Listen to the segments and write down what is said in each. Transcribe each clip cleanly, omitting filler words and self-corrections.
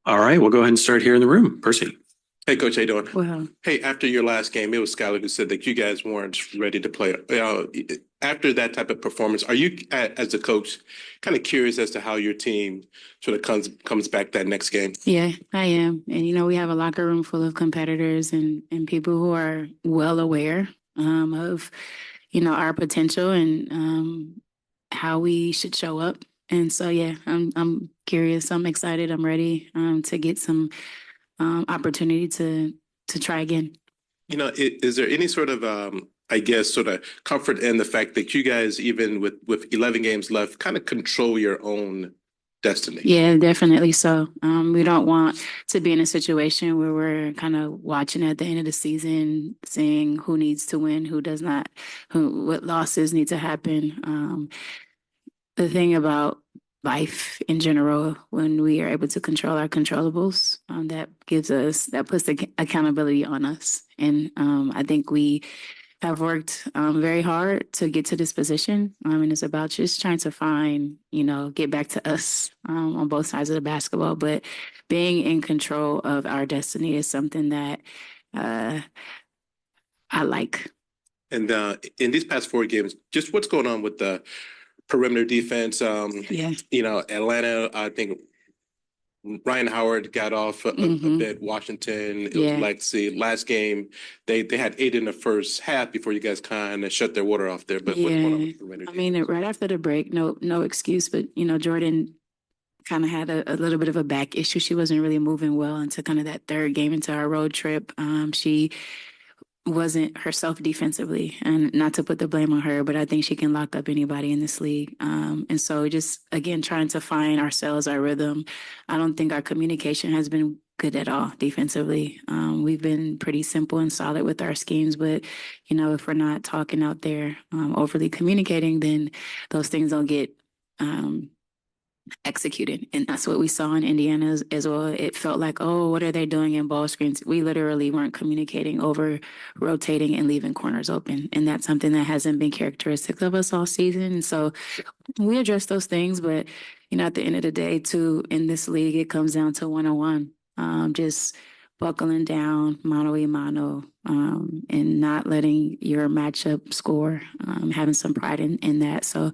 All right, we'll go ahead and start here in the room. Percy. Hey, Coach, how you doing? Well, Hey, after your last game, it was Skylar who said that you guys weren't ready to play. After that type of performance, are you, as a coach, kind of curious as to how your team sort of comes back that next game? yeah, I am. And we have a locker room full of competitors and people who are well aware of, our potential and how we should show up. And so, yeah, I'm curious. I'm excited. I'm ready to get some opportunity to try again. Is there any sort of, I guess, sort of comfort in the fact that you guys, even with 11 games left, kind of control your own destiny? Yeah, definitely so. We don't want to be in a situation where we're kind of watching at the end of the season, seeing who needs to win, who does not, what losses need to happen. The thing about life in general, when we are able to control our controllables, that puts the accountability on us. And I think we have worked very hard to get to this position. And it's about just trying to find, get back to us on both sides of the basketball. But being in control of our destiny is something that I like. And in these past 4 games, just what's going on with the perimeter defense? Yeah. Atlanta, I think Ryan Howard got off a bit. Washington, it was Lexi. Last game, they had 8 in the first half before you guys kind of shut their water off there. But what's going on with perimeter defense? Right after the break, no excuse, but Jordan kind of had a little bit of a back issue. She wasn't really moving well into kind of that third game into our road trip. She wasn't herself defensively, and not to put the blame on her, but I think she can lock up anybody in this league. And so just again trying to find ourselves, our rhythm. I don't think our communication has been good at all defensively. We've been pretty simple and solid with our schemes, but if we're not talking out there, overly communicating, then those things don't get executed. And that's what we saw in Indiana as well. It felt like, oh, what are they doing in ball screens? We literally weren't communicating, over rotating and leaving corners open. And that's something that hasn't been characteristic of us all season. And so we address those things, but at the end of the day, too, in this league, it comes down to one-on-one. Just buckling down, mano a mano, and not letting your matchup score, having some pride in that. So,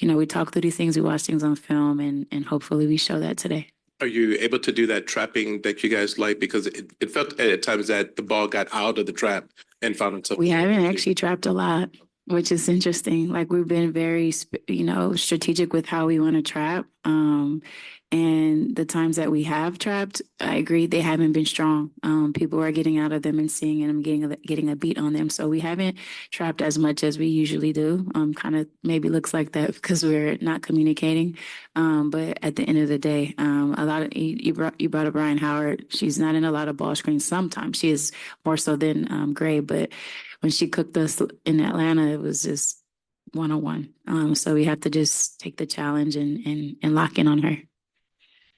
we talk through these things, we watch things on film, and hopefully we show that today. Are you able to do that trapping that you guys like? Because it felt at times that the ball got out of the trap and found itself. We haven't actually trapped a lot, which is interesting. Like, we've been very, strategic with how we want to trap. And the times that we have trapped, I agree, they haven't been strong. People are getting out of them and seeing them, getting a beat on them. So we haven't trapped as much as we usually do. Kind of maybe looks like that because we're not communicating. But at the end of the day, a lot of you brought up Ryan Howard. She's not in a lot of ball screens. Sometimes she is more so than Gray. But when she cooked us in Atlanta, it was just one-on-one. So we have to just take the challenge and lock in on her.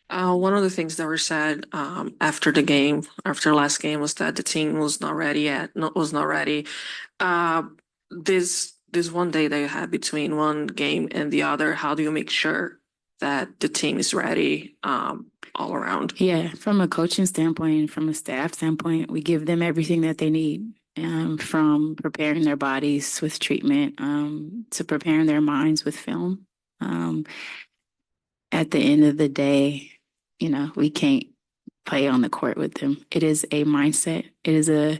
One of the things that were said after the game, after last game, was that the team was not ready yet. Was not ready. This one day that you had between one game and the other, how do you make sure that the team is ready all around? Yeah, from a coaching standpoint, from a staff standpoint, we give them everything that they need. From preparing their bodies with treatment to preparing their minds with film. At the end of the day, we can't play on the court with them. It is a mindset. It is a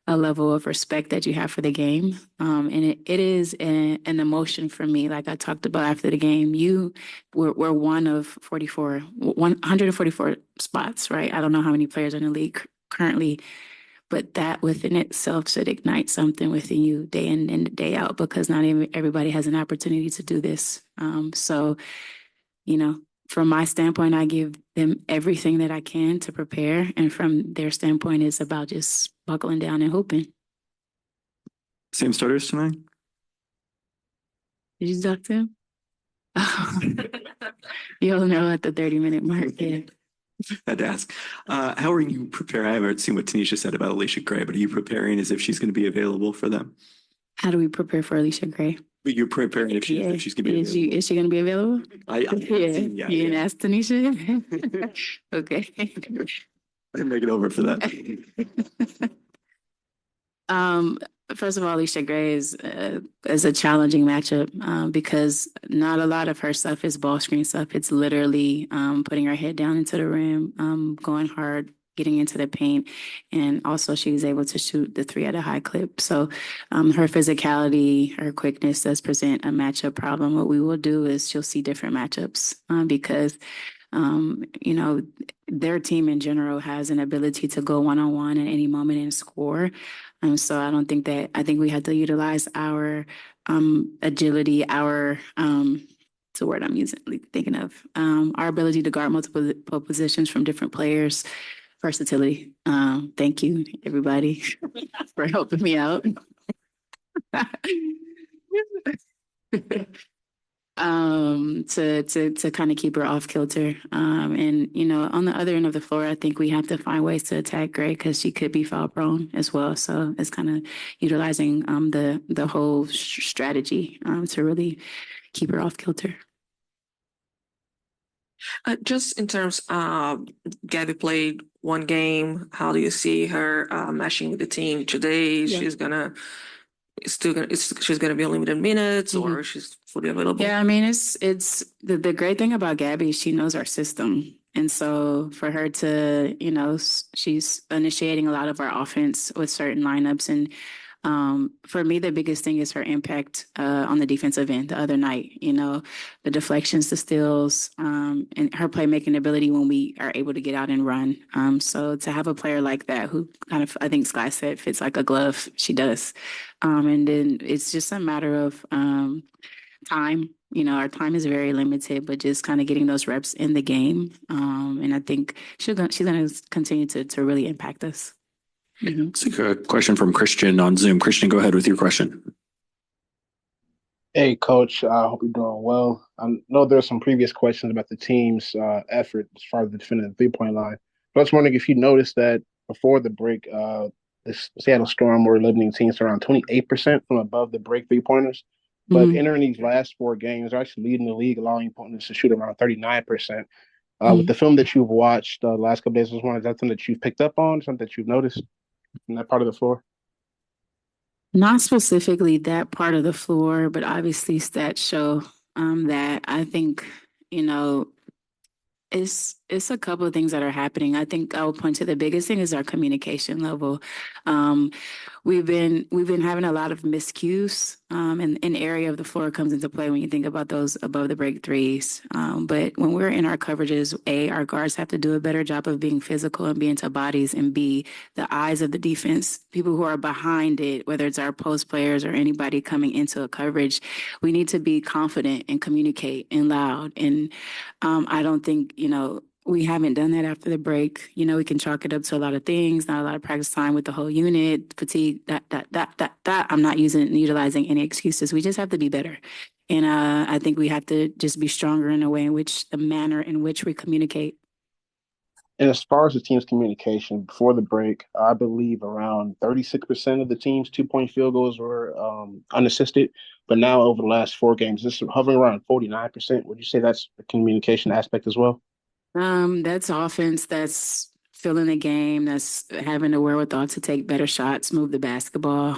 level of respect that you have for the game. And it is an emotion for me. Like I talked about after the game, we're one of 144 spots, right? I don't know how many players are in the league currently, but that within itself should ignite something within you day in and day out, because not everybody has an opportunity to do this. So, from my standpoint, I give them everything that I can to prepare. And from their standpoint, it's about just buckling down and hooping. Same starters tonight? Did you talk to him? You'll know at the 30-minute mark, yeah. Had to ask. How are you preparing? I haven't seen what Tanisha said about Alicia Gray, but are you preparing as if she's going to be available for them? How do we prepare for Alicia Gray? But you're preparing if she's going to be available. Is she going to be available? Yeah. You didn't ask Tanisha? Okay. I make it over for that. First of all, Alicia Gray is a challenging matchup because not a lot of her stuff is ball screen stuff. It's literally putting her head down into the rim, going hard, getting into the paint, and also she's able to shoot the three at a high clip. So her physicality, her quickness does present a matchup problem. What we will do is she'll see different matchups because you know, their team in general has an ability to go one-on-one at any moment and score. So I think we had to utilize our agility, our it's a word I'm thinking of, our ability to guard multiple positions from different players, versatility. Thank you, everybody, for helping me out. To kind of keep her off kilter. And you know, on the other end of the floor, I think we have to find ways to attack Gray because she could be foul prone as well. So it's kind of utilizing the whole strategy to really keep her off kilter. Just in terms of Gabby played one game, how do you see her meshing with the team today? Yeah. She's gonna be on limited minutes, or she's fully available? Yeah, I mean, it's the great thing about Gabby, she knows our system. And so for her to, you know, she's initiating a lot of our offense with certain lineups. And for me, the biggest thing is her impact on the defensive end the other night, you know, the deflections, the steals, and her playmaking ability when we are able to get out and run. So to have a player like that who kind of, I think Sky said, fits like a glove, she does. And then it's just a matter of time. You know, our time is very limited, but just kind of getting those reps in the game. And I think she's going to continue to really impact us. Let's take a question from Christian on Zoom. Christian, go ahead with your question. Hey, Coach. I hope you're doing well. I know there's some previous questions about the team's effort as far as the defending the three-point line. But I was wondering if you noticed that before the break, the Seattle Storm were limiting teams to around 28% from above the break three-pointers. But entering these last four games, they're actually leading the league, allowing opponents to shoot around 39%. With the film that you've watched the last couple days, I was wondering, is that something that you've picked up on, something that you've noticed in that part of the floor? Not specifically that part of the floor, but obviously stats show that. I think, you know, it's a couple of things that are happening. I think I will point to the biggest thing is our communication level. We've been having a lot of miscues, and an area of the floor comes into play when you think about those above the break threes. But when we're in our coverages, our guards have to do a better job of being physical and being to bodies, and B, the eyes of the defense, people who are behind it, whether it's our post players or anybody coming into a coverage, we need to be confident and communicate and loud. And I don't think, you know, we haven't done that after the break. You know, we can chalk it up to a lot of things, not a lot of practice time with the whole unit, fatigue, that. I'm not utilizing any excuses. We just have to be better. And I think we have to just be stronger in the manner in which we communicate. And as far as the team's communication before the break, I believe around 36% of the team's 2-point field goals were unassisted. But now over the last four games, this is hovering around 49%. Would you say that's the communication aspect as well? That's offense, that's filling the game, that's having the wherewithal to take better shots, move the basketball.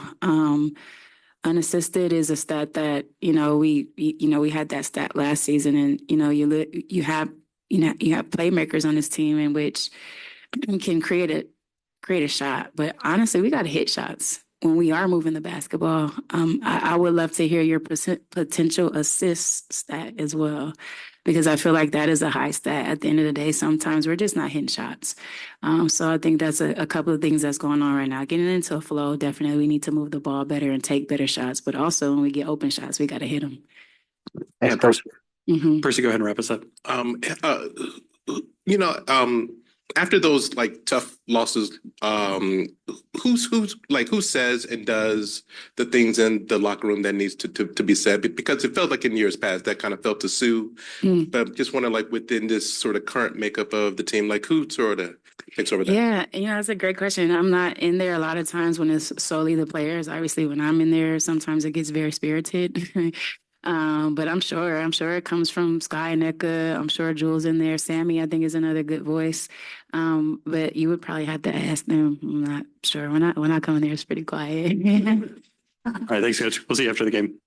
Unassisted is a stat that, you know, we had that stat last season, and, you know, you have playmakers on this team in which can create a shot. But honestly, we got to hit shots when we are moving the basketball. I would love to hear your potential assist stat as well, because I feel like that is a high stat. At the end of the day, sometimes we're just not hitting shots. So I think that's a couple of things that's going on right now. Getting into a flow, definitely we need to move the ball better and take better shots. But also when we get open shots, we got to hit them. Yeah, Percy, go ahead and wrap us up. You know, after those like tough losses, who says and does the things in the locker room that needs to be said? Because it felt like in years past that kind of felt to Sue, but just want to, like, within this sort of current makeup of the team, like who sort of takes over that? Yeah, that's a great question. I'm not in there a lot of times when it's solely the players. Obviously, when I'm in there, sometimes it gets very spirited. But I'm sure it comes from Sky and Eka. I'm sure Jules in there. Sammy, I think, is another good voice. But you would probably have to ask them. I'm not sure. When I come in there, it's pretty quiet. All right, thanks, Coach. We'll see you after the game.